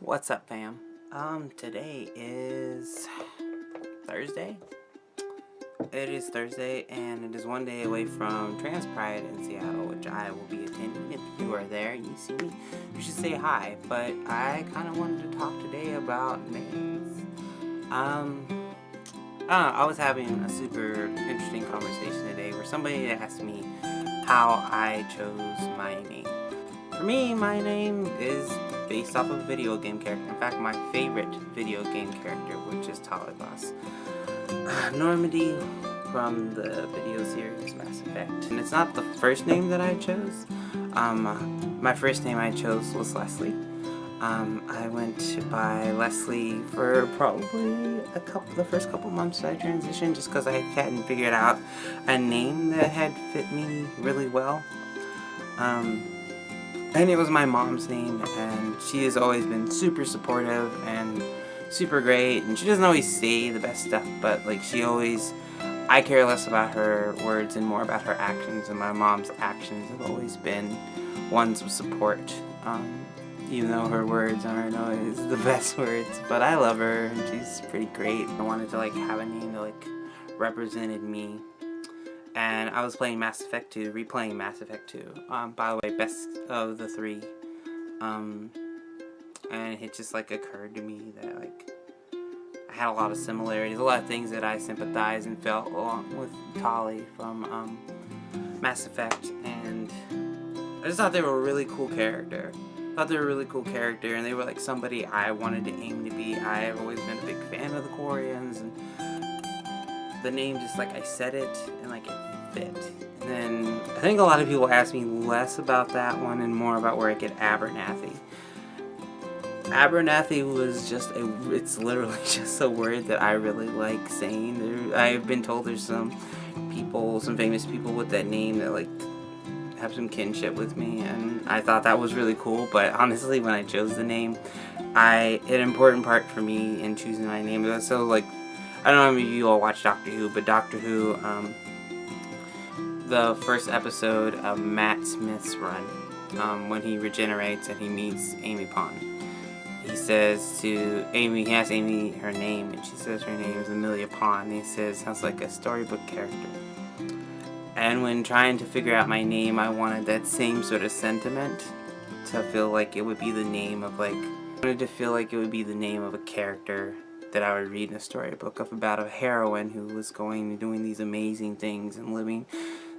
What's up, fam? Today is Thursday. It is Thursday, and it is one day away from Trans Pride in Seattle, which I will be attending. If you are there and you see me, you should say hi. But I kind of wanted to talk today about names. I don't know, I was having a super interesting conversation today where somebody asked me how I chose my name. For me, my name is based off of a video game character. In fact, my favorite video game character, which is Tali. Normandy from the video series Mass Effect. And it's not the first name that I chose. My first name I chose was Leslie. I went by Leslie for probably the first couple months I transitioned, just because I hadn't figured out a name that had fit me really well. And it was my mom's name, and she has always been super supportive and super great, and she doesn't always say the best stuff, but like I care less about her words and more about her actions, and my mom's actions have always been ones of support, even though her words aren't always the best words, but I love her, and she's pretty great. I wanted to have a name that represented me. And I was playing Mass Effect 2, replaying Mass Effect 2. By the way, best of the three. And it just occurred to me that I had a lot of similarities, a lot of things that I sympathized and felt along with Tali from Mass Effect, and I just thought they were a really cool character. And they were somebody I wanted to aim to be. I have always been a big fan of the Quarians, and the name just I said it and it fit. And then I think a lot of people ask me less about that one and more about where I get Abernathy. Abernathy was it's literally just a word that I really like saying. I've been told there's some famous people with that name that have some kinship with me, and I thought that was really cool. But honestly, when I chose the name, an important part for me in choosing my name was so I don't know if you all watch Doctor Who, but Doctor Who, the first episode of Matt Smith's run, when he regenerates and he meets Amy Pond, he says to Amy, he asks Amy her name, and she says her name is Amelia Pond, and he says, sounds like a storybook character. And when trying to figure out my name, I wanted that same sort of sentiment to feel like it would be the name of I wanted to feel like it would be the name of a character that I would read in a storybook about a heroine who was doing these amazing things and living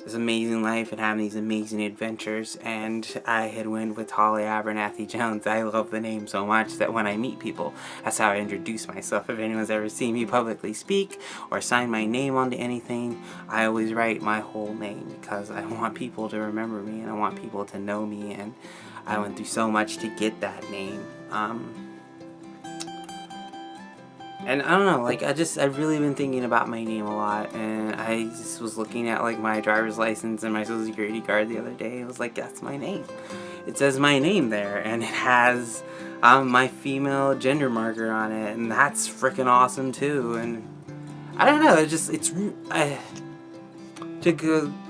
this amazing life and having these amazing adventures. And I had went with Tali Abernathy Jones. I love the name so much that when I meet people, that's how I introduce myself. If anyone's ever seen me publicly speak or sign my name onto anything, I always write my whole name because I want people to remember me and I want people to know me, and I went through so much to get that name. And I don't know, I've really been thinking about my name a lot, and I just was looking at my driver's license and my social security card the other day. It was that's my name. It says my name there, and it has my female gender marker on it, and that's freaking awesome too. And I don't know,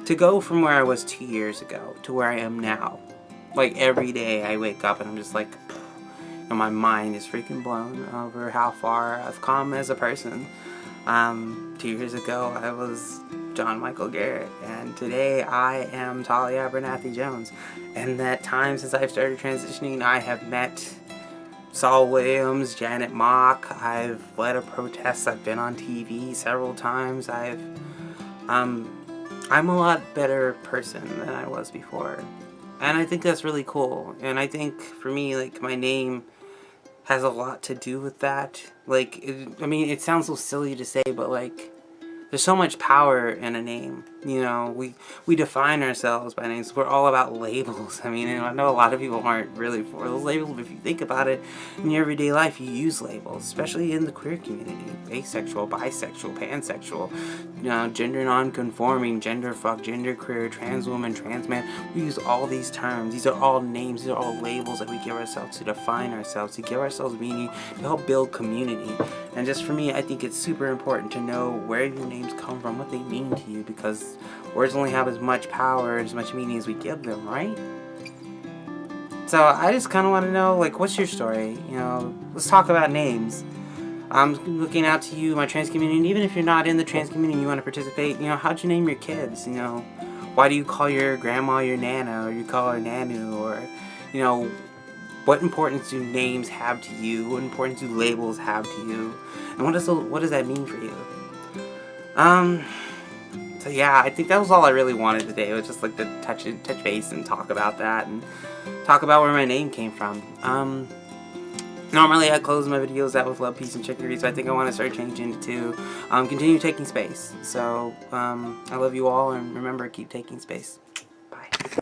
to go from where I was 2 years ago to where I am now. Every day I wake up and I'm just and my mind is freaking blown over how far I've come as a person. 2 years ago, I was John Michael Garrett, and today I am Tali Abernathy Jones. And that time since I've started transitioning, I have met Saul Williams, Janet Mock, I've led a protest, I've been on TV several times, I'm a lot better person than I was before. And I think that's really cool. And I think for me, my name has a lot to do with that. It sounds so silly to say, but there's so much power in a name. We define ourselves by names. We're all about labels. I know a lot of people aren't really for those labels, but if you think about it, in your everyday life, you use labels, especially in the queer community. Asexual, bisexual, pansexual, gender non-conforming, gender fuck, gender queer, trans woman, trans man. We use all these terms. These are all names. These are all labels that we give ourselves to define ourselves, to give ourselves meaning, to help build community. And just for me, I think it's super important to know where your names come from, what they mean to you, because words only have as much power, as much meaning as we give them, right? So I just kind of want to know, like, what's your story? You know, let's talk about names. I'm looking out to you, my trans community, and even if you're not in the trans community and you want to participate, you know, how'd you name your kids? You know, why do you call your grandma your Nana, or you call her Nanu, or, you know, what importance do names have to you? What importance do labels have to you? And what does that mean for you? So yeah, I think that was all I really wanted today. It was just like to touch base and talk about that and talk about where my name came from. Normally I close my videos out with love, peace, and chicory, so I think I want to start changing it to continue taking space. So I love you all, and remember, keep taking space.